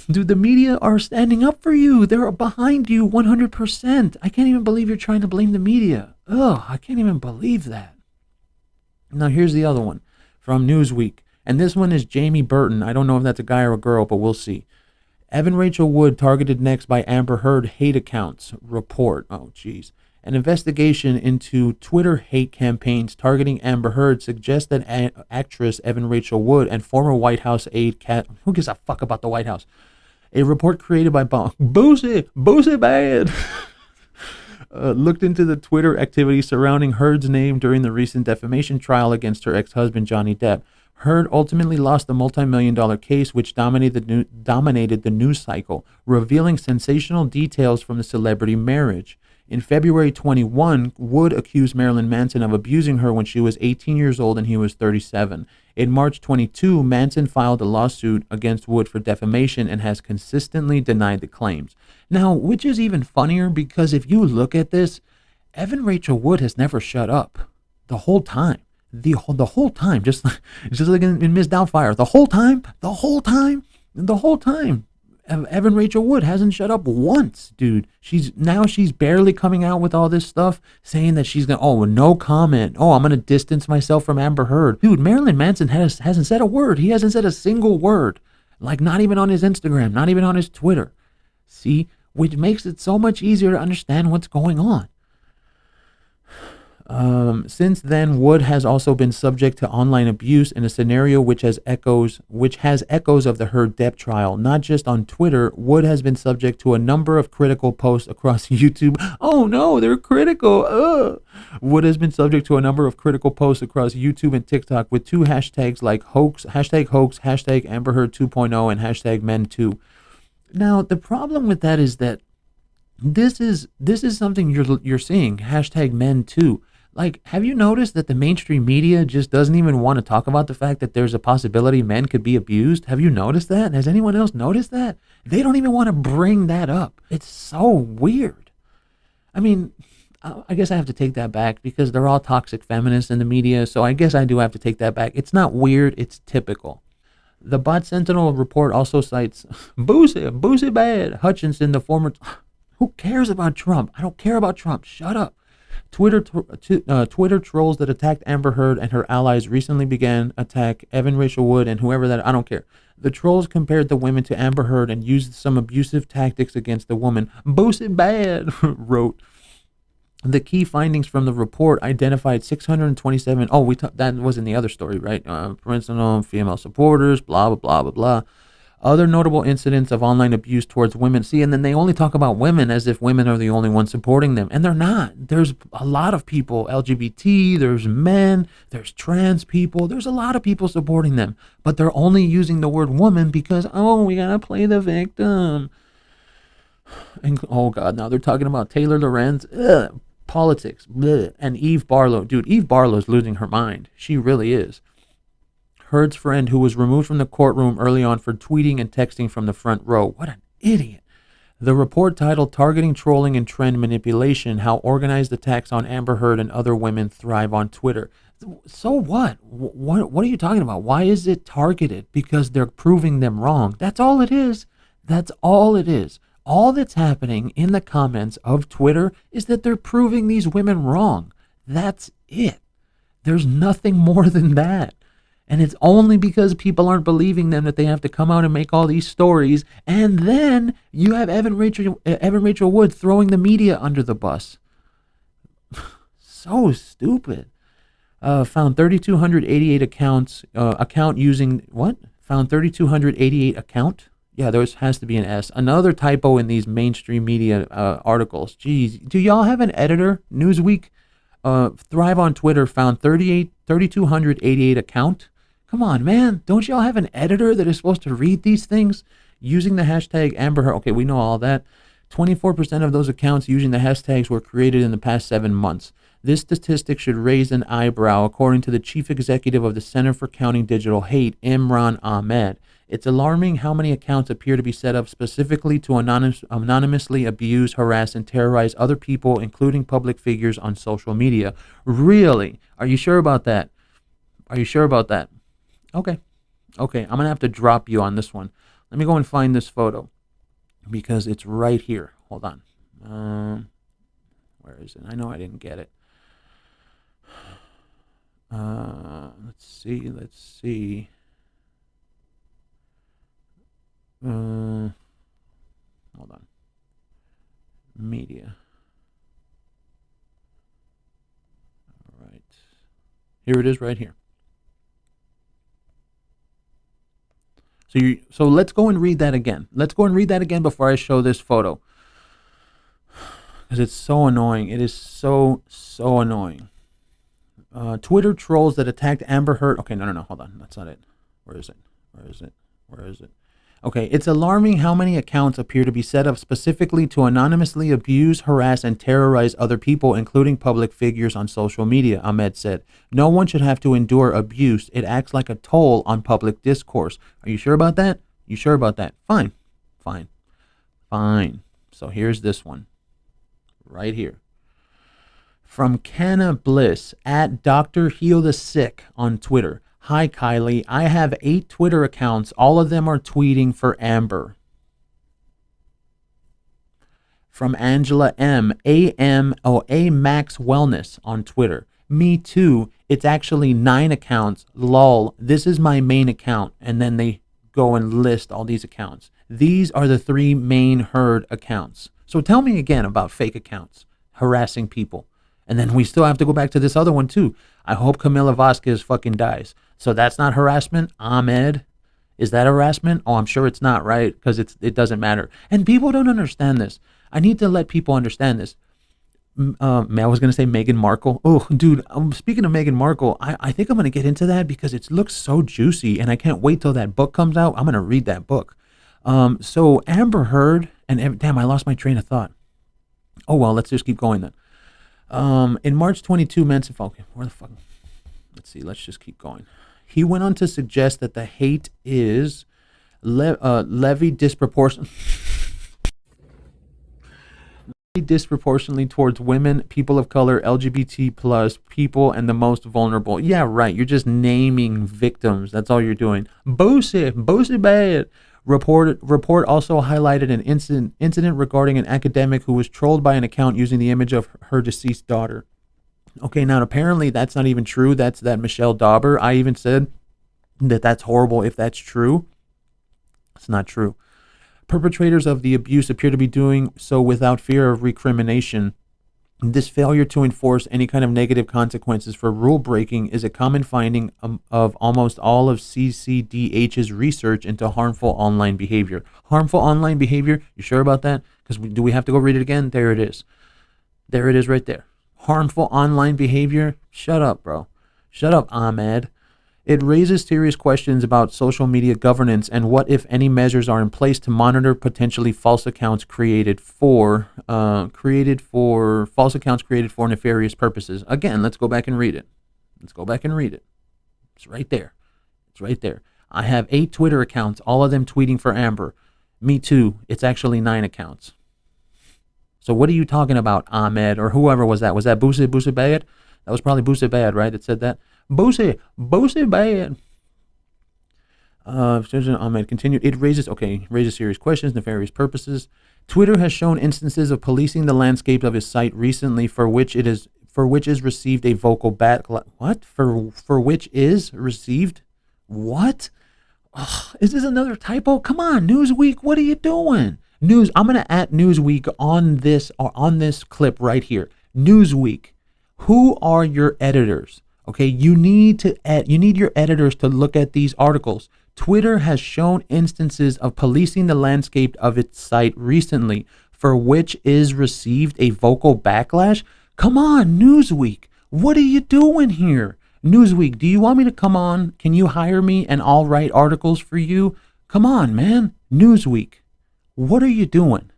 Dude, the media are standing up for you. They're behind you 100%. I can't even believe you're trying to blame the media. Ugh, I can't even believe that. Now, here's the other one from Newsweek. And this one is Jamie Burton. I don't know if that's a guy or a girl, but we'll see. Evan Rachel Wood targeted next by Amber Heard hate accounts. Report. Oh, geez. An investigation into Twitter hate campaigns targeting Amber Heard suggests that actress Evan Rachel Wood and former White House aide who gives a fuck about the White House? A report created by Boosie Bad looked into the Twitter activity surrounding Heard's name during the recent defamation trial against her ex-husband Johnny Depp. Heard ultimately lost the multi-million-dollar case, which dominated the news cycle, revealing sensational details from the celebrity marriage. In February 21, Wood accused Marilyn Manson of abusing her when she was 18 years old and he was 37. In March 22, Manson filed a lawsuit against Wood for defamation and has consistently denied the claims. Now, which is even funnier because if you look at this, Evan Rachel Wood has never shut up the whole time. The whole time, just like in Miss Doubtfire, the whole time. Evan Rachel Wood hasn't shut up once, dude. She's barely coming out with all this stuff, saying that she's no comment. Oh, I'm gonna distance myself from Amber Heard, dude. Marilyn Manson hasn't said a word. He hasn't said a single word, like not even on his Instagram, not even on his Twitter. See, which makes it so much easier to understand what's going on. Since then, Wood has also been subject to online abuse in a scenario which has echoes of the Heard Depp trial. Not just on Twitter, Wood has been subject to a number of critical posts across YouTube. Oh no, they're critical. Wood has been subject to a number of critical posts across YouTube and TikTok with two hashtags like hoax, hashtag Amber Heard 2.0, and hashtag Men Too. Now, the problem with that is that this is something you're seeing, hashtag Men Too. Like, have you noticed that the mainstream media just doesn't even want to talk about the fact that there's a possibility men could be abused? Have you noticed that? Has anyone else noticed that? They don't even want to bring that up. It's so weird. I mean, I guess I have to take that back because they're all toxic feminists in the media, so I guess I do have to take that back. It's not weird, it's typical. The Bot Sentinel report also cites Boosie Bad Hutchinson, the former... Who cares about Trump? I don't care about Trump. Shut up. Twitter trolls that attacked Amber Heard and her allies recently began attack Evan Rachel Wood and whoever that, I don't care. The trolls compared the women to Amber Heard and used some abusive tactics against the woman. Boosie Bad wrote. The key findings from the report identified 627. That was in the other story, right? Personal female supporters, blah, blah, blah, blah, blah. Other notable incidents of online abuse towards women. See, and then they only talk about women as if women are the only ones supporting them. And they're not. There's a lot of people, LGBT, there's men, there's trans people. There's a lot of people supporting them. But they're only using the word woman because, we got to play the victim. And, oh, God, now they're talking about Taylor Lorenz. Politics. Bleh. And Eve Barlow. Dude, Eve Barlow's losing her mind. She really is. Heard's friend, who was removed from the courtroom early on for tweeting and texting from the front row. What an idiot. The report titled Targeting, Trolling, and Trend Manipulation, How Organized Attacks on Amber Heard and Other Women Thrive on Twitter. So what? What are you talking about? Why is it targeted? Because they're proving them wrong. That's all it is. That's all it is. All that's happening in the comments of Twitter is that they're proving these women wrong. That's it. There's nothing more than that. And it's only because people aren't believing them that they have to come out and make all these stories. And then you have Evan Rachel Wood throwing the media under the bus. So stupid. Found 3,288 accounts. Account using what? Found 3,288 account. Yeah, there has to be an S. Another typo in these mainstream media articles. Jeez, do y'all have an editor? Newsweek, Thrive on Twitter found 3,288 account. Come on, man. Don't y'all have an editor that is supposed to read these things? Using the hashtag Amber Heard. Okay, we know all that. 24% of those accounts using the hashtags were created in the past 7 months. This statistic should raise an eyebrow, according to the chief executive of the Center for Counting Digital Hate, Imran Ahmed. It's alarming how many accounts appear to be set up specifically to anonymously abuse, harass, and terrorize other people, including public figures, on social media. Really? Are you sure about that? Are you sure about that? Okay. Okay, I'm going to have to drop you on this one. Let me go and find this photo because it's right here. Hold on. Where is it? I know I didn't get it. Let's see. Hold on. Media. All right. Here it is right here. So let's go and read that again. Let's go and read that again before I show this photo. Because it's so annoying. It is so annoying. Twitter trolls that attacked Amber Heard. Okay, no. Hold on. That's not it. Where is it? Okay, it's alarming how many accounts appear to be set up specifically to anonymously abuse, harass, and terrorize other people, including public figures, on social media, Ahmed said. No one should have to endure abuse. It acts like a toll on public discourse. Are you sure about that? You sure about that? Fine. So here's this one. Right here. From Canna Bliss at Dr. Heal the Sick on Twitter. Hi, Kylie. I have 8 Twitter accounts. All of them are tweeting for Amber. From Angela M. A Max Wellness on Twitter. Me too. It's actually 9 accounts. Lol. This is my main account. And then they go and list all these accounts. These are the 3 main Heard accounts. So tell me again about fake accounts harassing people. And then we still have to go back to this other one too. I hope Camila Vasquez fucking dies. So that's not harassment? Ahmed, is that harassment? Oh, I'm sure it's not, right? Because it doesn't matter. And people don't understand this. I need to let people understand this. I was going to say Meghan Markle. Oh, dude, speaking of Meghan Markle, I think I'm going to get into that because it looks so juicy and I can't wait till that book comes out. I'm going to read that book. So Amber Heard, and damn, I lost my train of thought. Oh, well, let's just keep going then. In March 22, Manson, okay, where the fuck? Let's see, let's just keep going. He went on to suggest that the hate is levied disproportionately towards women, people of color, LGBT plus people, and the most vulnerable. Yeah, right. You're just naming victims. That's all you're doing. Boosie bad. Report also highlighted an incident regarding an academic who was trolled by an account using the image of her deceased daughter. Okay, now apparently that's not even true. That's that Michelle Dauber. I even said that that's horrible if that's true. It's not true. Perpetrators of the abuse appear to be doing so without fear of recrimination. This failure to enforce any kind of negative consequences for rule breaking is a common finding of almost all of CCDH's research into harmful online behavior. Harmful online behavior, you sure about that? Because do we have to go read it again? There it is. There it is right there. Harmful online behavior? Shut up, bro. Shut up, Ahmed. It raises serious questions about social media governance and what, if any, measures are in place to monitor potentially false accounts created for nefarious purposes. Again, let's go back and read it. It's right there. I have 8 Twitter accounts, all of them tweeting for Amber. Me too. It's actually 9 accounts. So what are you talking about, Ahmed, or whoever was that? Was that Boosie Bad? That was probably Boosie Bad, right? That said that. Boosie Bad. Ahmed continued. It raises serious questions, nefarious purposes. Twitter has shown instances of policing the landscape of his site recently, for which is received a vocal backlash. What? For which is received? What? Ugh, is this another typo? Come on, Newsweek, what are you doing? I'm gonna add Newsweek on this clip right here. Newsweek, who are your editors? Okay, you need your editors to look at these articles. Twitter has shown instances of policing the landscape of its site recently, for which is received a vocal backlash. Come on, Newsweek. What are you doing here? Newsweek, do you want me to come on? Can you hire me and I'll write articles for you? Come on, man. Newsweek. What are you doing?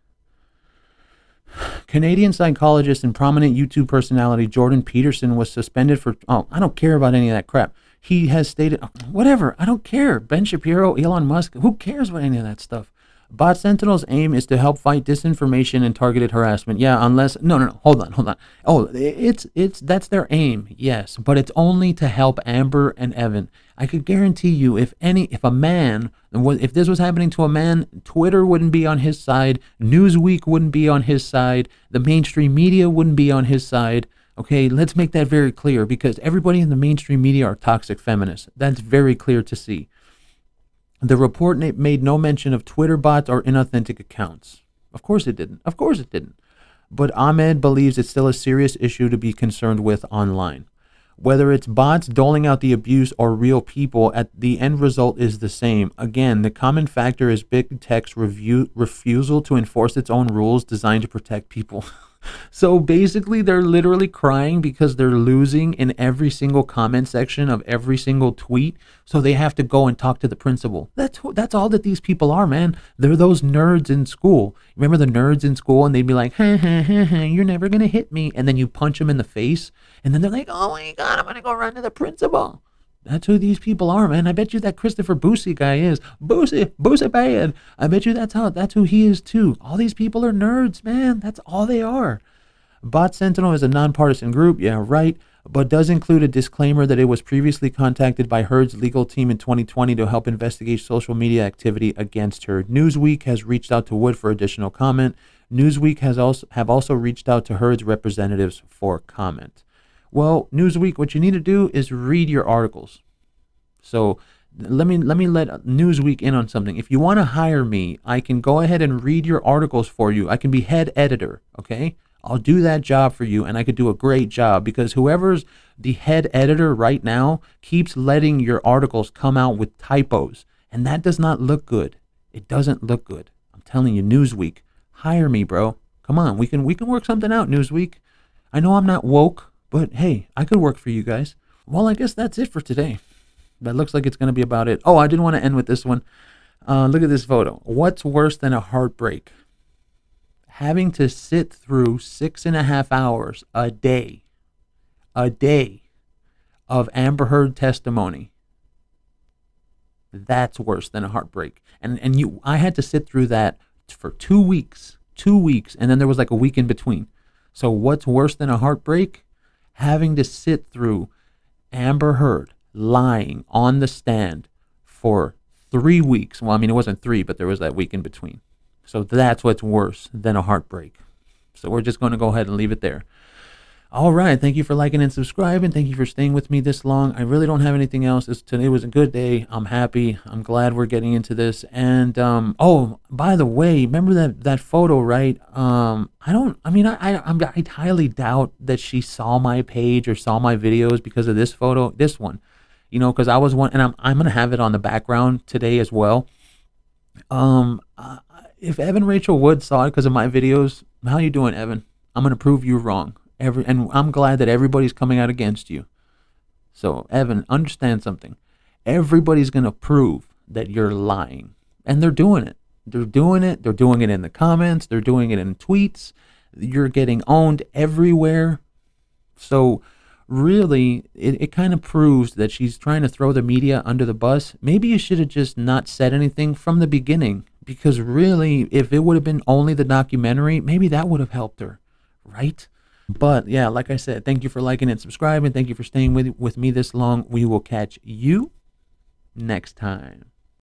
Canadian psychologist and prominent YouTube personality Jordan Peterson was suspended for, I don't care about any of that crap. He has stated, whatever, I don't care. Ben Shapiro, Elon Musk, who cares about any of that stuff? Bot Sentinel's aim is to help fight disinformation and targeted harassment. Yeah, unless, no, hold on. Oh, that's their aim, yes, but it's only to help Amber and Evan. I could guarantee you, if this was happening to a man, Twitter wouldn't be on his side, Newsweek wouldn't be on his side, the mainstream media wouldn't be on his side. Okay, let's make that very clear, because everybody in the mainstream media are toxic feminists. That's very clear to see. The report made no mention of Twitter bots or inauthentic accounts. Of course it didn't. But Ahmed believes it's still a serious issue to be concerned with online. Whether it's bots doling out the abuse or real people, at the end result is the same. Again, the common factor is big tech's refusal to enforce its own rules designed to protect people. So basically, they're literally crying because they're losing in every single comment section of every single tweet. So they have to go and talk to the principal. That's all that these people are, man. They're those nerds in school. Remember the nerds in school, and they'd be like, you're never going to hit me. And then you punch them in the face. And then they're like, oh my God, I'm going to go run to the principal. That's who these people are, man. I bet you that Christopher Boosie guy is. Boosie bad. I bet you that's who he is too. All these people are nerds, man. That's all they are. Bot Sentinel is a nonpartisan group, yeah, right, but does include a disclaimer that it was previously contacted by Heard's legal team in 2020 to help investigate social media activity against her. Newsweek has reached out to Wood for additional comment. Newsweek have also reached out to Heard's representatives for comment. Well, Newsweek, what you need to do is read your articles. So let me let Newsweek in on something. If you want to hire me, I can go ahead and read your articles for you. I can be head editor, okay? I'll do that job for you, and I could do a great job, because whoever's the head editor right now keeps letting your articles come out with typos, and that does not look good. It doesn't look good. I'm telling you, Newsweek, hire me, bro. Come on, we can work something out, Newsweek. I know I'm not woke, but hey, I could work for you guys. Well, I guess that's it for today. That looks like it's going to be about it. Oh, I didn't want to end with this one. Look at this photo. What's worse than a heartbreak? Having to sit through 6.5 hours a day of Amber Heard testimony. That's worse than a heartbreak. I had to sit through that for 2 weeks, and then there was like a week in between. So what's worse than a heartbreak? Having to sit through Amber Heard lying on the stand for 3 weeks. Well, I mean, it wasn't 3, but there was that week in between. So that's what's worse than a heartbreak. So we're just going to go ahead and leave it there. All right. Thank you for liking and subscribing. Thank you for staying with me this long. I really don't have anything else. Today was a good day. I'm happy. I'm glad we're getting into this. And, by the way, remember that photo, right? I highly doubt that she saw my page or saw my videos because of this photo, this one, because I was one, and I'm going to have it on the background today as well. If Evan Rachel Wood saw it because of my videos, how you doing, Evan? I'm going to prove you wrong. And I'm glad that everybody's coming out against you. So, Evan, understand something. Everybody's going to prove that you're lying. And they're doing it. They're doing it. They're doing it in the comments. They're doing it in tweets. You're getting owned everywhere. So, really, it kind of proves that she's trying to throw the media under the bus. Maybe you should have just not said anything from the beginning. Because really, if it would have been only the documentary, maybe that would have helped her, right? But yeah, like I said, thank you for liking and subscribing. Thank you for staying with me this long. We will catch you next time.